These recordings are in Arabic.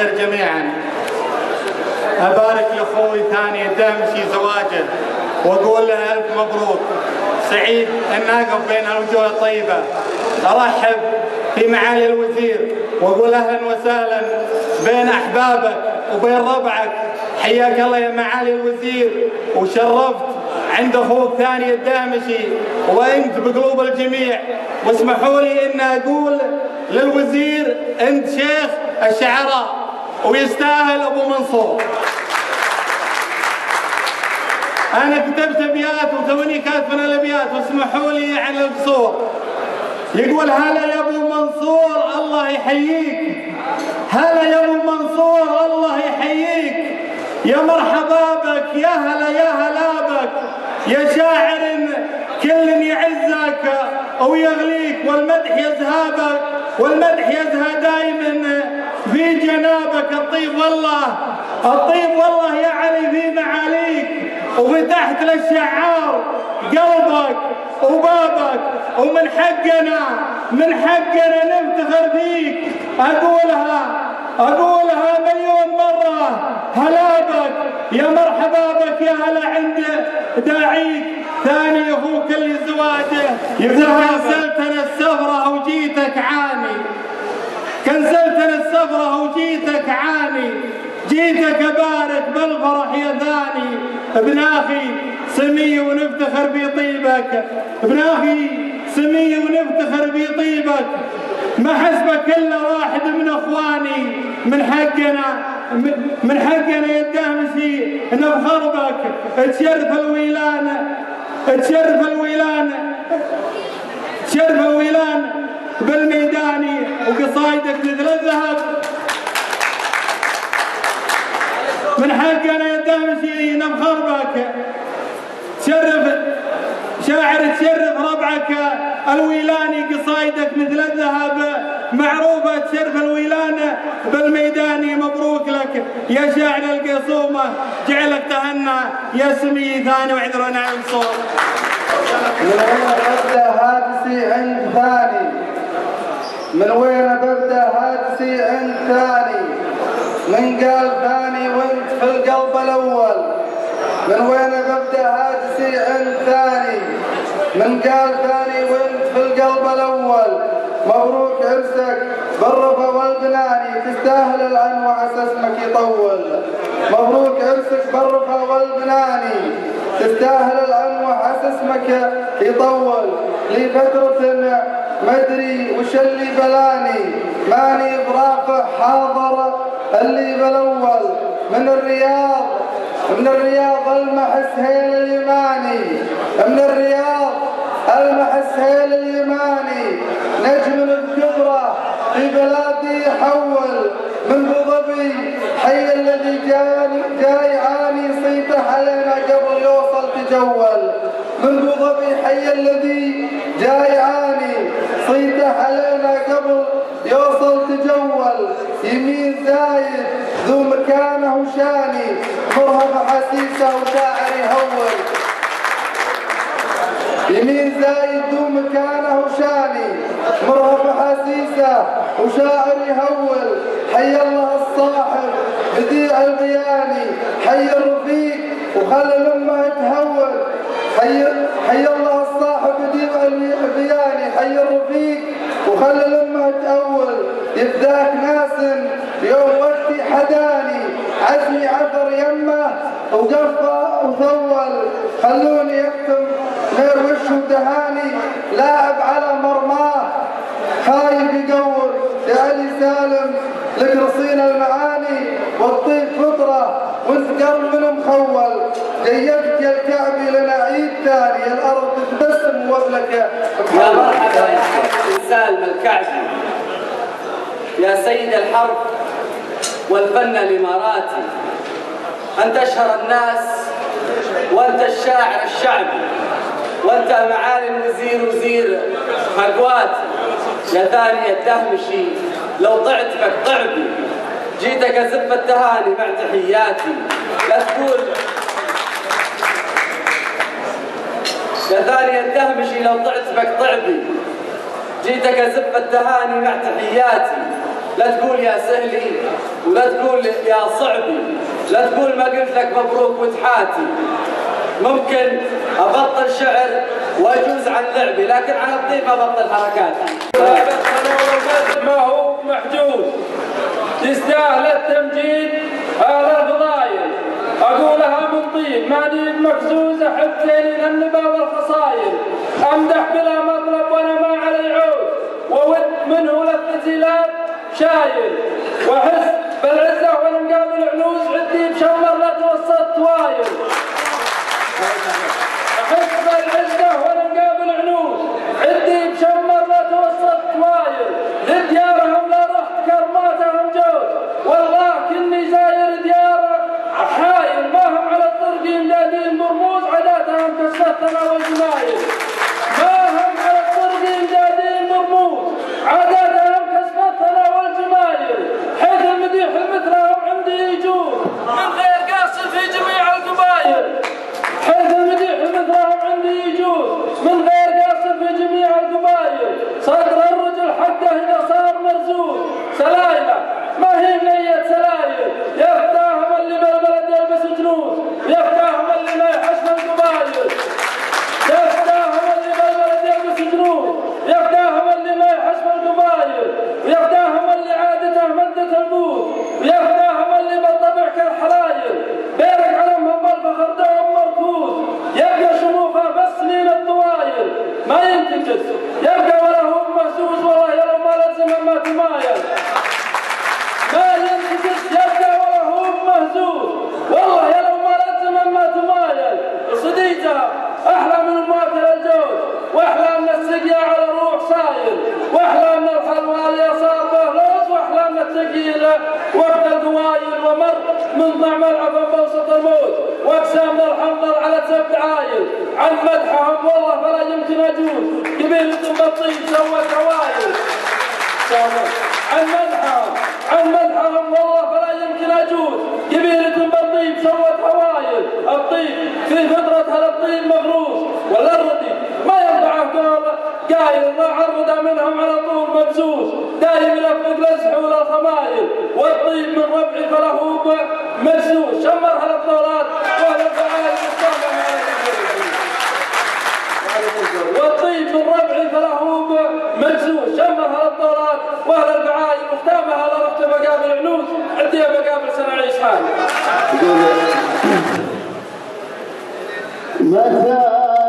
جميعا أبارك لأخوي ثاني الدامشي زواجه وأقول له ألف مبروك. سعيد أن أقف بين الوجوه الطيبة. أرحب في معالي الوزير وأقول أهلا وسهلا بين أحبابك وبين ربعك. حياك الله يا معالي الوزير، وشرفت عند أخوك ثاني الدامشي وأنت بقلوب الجميع. واسمحوا لي أن أقول للوزير أنت شيخ الشعراء ويستاهل أبو منصور. أنا كتبت أبيات وتوني كاتبنا الأبيات واسمحوا لي عن القصور. يقول هلا يا أبو منصور الله يحييك، هلا يا أبو منصور الله يحييك، يا مرحبا بك، يا هلا يا هلا بك، يا شاعر كل يعزك ويغليك، والمدح يزهابك والمدح يزهى دائما في جنابك. الطيب والله الطيب والله يا علي في معاليك، وفتحت للشعار قلبك وبابك، ومن حقنا نفتخر فيك. أقولها مليون مرة، هلا بك يا مرحبا بك، يا هلا عند داعيك. ثاني أخوك اللي زواجه كنسلتنا السفرة وجيتك عاني، كنسلتنا السفرة وجيتك عاني، جيتك أبارك بالفرح يا ثاني. ابن أخي سمي ونفتخر بطيبك، ابن أخي سمي ونفتخر بطيبك. ما حسبك إلا واحد من أخواني، من حقنا يا الدامشي نفخر بك. تشرف الويلان بالميداني، وقصايدك مثل الذهب. من حقنا يا الدامشي نفخر بك. تشرف ربعك الويلاني، قصايدك مثل الذهب معروفة. تشرف الويلان بالميداني، مبروك لك يا شاعر القصومة، جعلك تهنى يا سمي ثاني واعذرنا عن الصوت. من وين ببدا هاجسي عند ثاني، من وين ببدا هاجسي عند ثاني، من قال ثاني وانت في القلب الاول. من وين ببدا هاجسي عند ثاني، من قال ثاني وانت في القلب الاول. مبروك عرسك بالرفا والبناني، تستاهل العن وعسى اسمك يطول. مبروك عرسك بالرفا والبناني، تستاهل العن وعسى اسمك يطول. لي فترة مدري وش اللي بلاني، ماني برافع حاضر اللي بالاول. من الرياض المحس هيل اليماني، من الرياض المحس هيل اليماني. نجم الكبرى في بلادي يحول، من ابو ظبي حي الذي جاي يعاني، صيته علينا قبل يوصل تجول. من ابو ظبي حي الذي جاي يعاني، صيته علينا قبل يوصل تجول. يمين زايد ذو مكانه وشاني، مرهف حسيسه وشاعر يهول. يمين زايد ذو مكانه وشاني، مرهف حسيسه وشاعر يهول. حي الله الصاحب بديع البياني، حي الرفيق وخلي الامه تهول. حي الله الصاحب بديع البياني، حي الرفيق وخلي الامه تأول. يفداك ناس يوم وقتي حداني، عزمي عثر يمه وقفه وثول. خلوني اكتم غير وش ودهاني، لاعب على مرماه خايف يقور. يا علي سالم لك رصين المعاني، والطيب فطره وانت قرب من مخول. جيبت يا الكعبي لنا عيد ثاني، الارض تتبسم وابلك. يا مرحبا يا حبيبي سالم الكعبي، يا سيد الحرب والفن الاماراتي. انت اشهر الناس، وانت الشاعر الشعبي، وانت معالي الوزير وزير مقواتي. يا ثاني الدهمشي لو ضعت بك ضعبي، جيتك ازف التهاني مع تحياتي. لا تقول يا ثاني الدهمشي لو ضعت بك ضعبي، جيتك ازف التهاني مع تحياتي. لا تقول يا سهلي ولا تقول يا صعبي، لا تقول ما قلت لك مبروك وتحاتي. ممكن أبطل شعر وأجوز عن لعبي، لكن على الطيب ما أبطل حركاتي. ما هو محجوز تستاهل التمجيد على الفضايل، أقولها من طيب ماني مفزوز، أحب زين النبا والخصايل، أمدح بلا مطلب وأنا ما علي عود، وود منه للتسهيلات شايل، وأحس بالعزة وأنا مقابل عنوز، عدي بشمر لا توسط وايل. أحس بالعزة وأنا مقابل عنوز، عدي بشمر لا توسط وايل، لديارهم لا رحت كرماتهم جوز، والله كني زاير ديار حايل، ما هم على الطرق مدادين مرموز، عاداتهم كسفتنا والجمايل. ما هم على الطرق مدادين مرموز، عاداتهم كسفتنا والجمايل، حيث المديح مثلهم عندي يجوز من غير قاصد في جميع القبايل، حيث المديح مثلهم عندي يجوز من غير قاصد في جميع القبايل. صدر الرجل حقه إذا صار مرزوز، سلايله ما هي بنية سلايل، يفتاهم اللي بالبلد يلبس جنود، يفتاهم اللي ما يحشم القبايل، يفتاهم اللي بالبلد يلبس جنود، يفتاهم اللي ما يحشم القبايل، يفتاهم اللي عادته مدة البوت، يفتاهم اللي بالطبع كالحلايل، بيرك علمهم بالفخر دوم مركوز، يبقى شموخه بس سنين الطوايل، ما ينتكس يبقى ولا هو مهزوز، والله يا لو ما لزم ما تمايل، ما ينتكس يبقى ولا هو مهزوز، والله يا لو ما لزم ما تمايل. صديقها احلى من الماتل الجوز، واحلى من السقيا على روح سايل، واحلى من الحلوى اللي صار به لوز، واحلى من الثقيله وقت القوايل، ومر من طعم العفن بوسط الموت، واقسى من الحنظل على سبت عايل. عن مدحهم والله فلا يمكن اجوز، قبيلة بالطيب سوت عوايل. عن مدحهم والله فلا يمكن اجوز، قبيلة بالطيب سوت عوايل. الطيب في فطرتها الطيب مغروس، والردي ما ينفعه قايل، ما عرض منهم على طول مبسوس، دايم يلفق لزحه للخمايل، والطيب من ربعي فله مجسوس. شمرها الابطالات واهل الفعايل مصطفى، والطيب من ربعي فله مجسوس. شمرها الابطالات واهل الفعايل مختامها، لا رحت مقابل عنوز، عندي مقابل سنعيش حالي. متى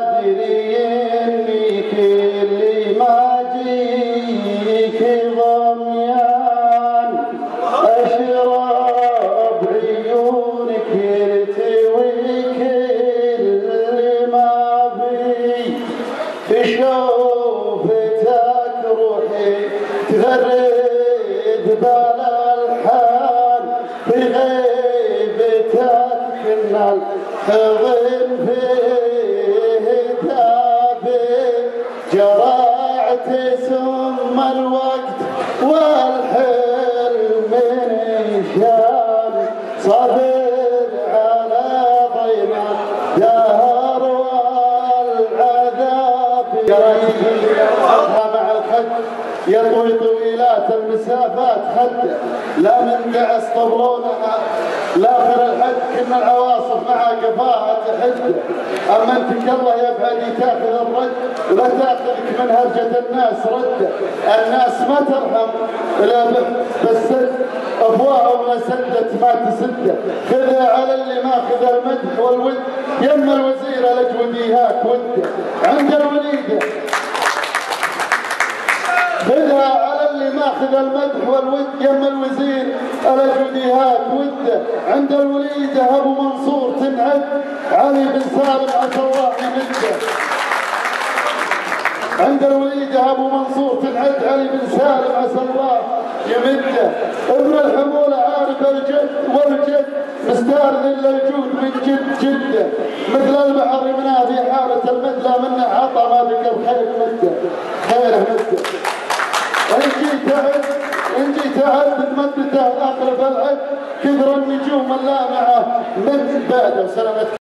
أدري إني كل ما جيك ضميان، أشرب عيونك يرتوي كل ما بي، شوفتك روحي تغرد بالألحان، في غيبتك كنا الحضن فيه تابي، جرعت سم الوقت والحلم نشان، صبر على ضيمة دهر والعذاب، مع الخد يطوي طويلات المسافات خده، لا من دعس طبرونها لاخر الحد، كنا العواصف مع قفاها تحده، اما انتك الله يبعد تاخذ الرد، ولا تاخذك من هرجه الناس رده، الناس ما ترحم الا بالسد، افواههم لسدت ما تسده، خذها على اللي ماخذ المدح والود، يم الوزير الاجوديهات وده، عند الوليده خذها على اللي ماخذ المدح والود، يم الوزير الاجوديهات وده، عند الوليده ابو منصور تنعد، علي بن سالم عسى الله يمده، عند الوليده ابو منصور تنعد، علي بن سالم عسى الله يمده، ابن الحموله عارف الجد والجد، مستارذ للجود من جد جده، مثل البحر يمناه في حاله المد، لا منه عطى ما ذكر خير مده، خيره مده. إن جيت أعد مدته أقرب العد، كثر النجوم اللامعة من بعده. سلامتك.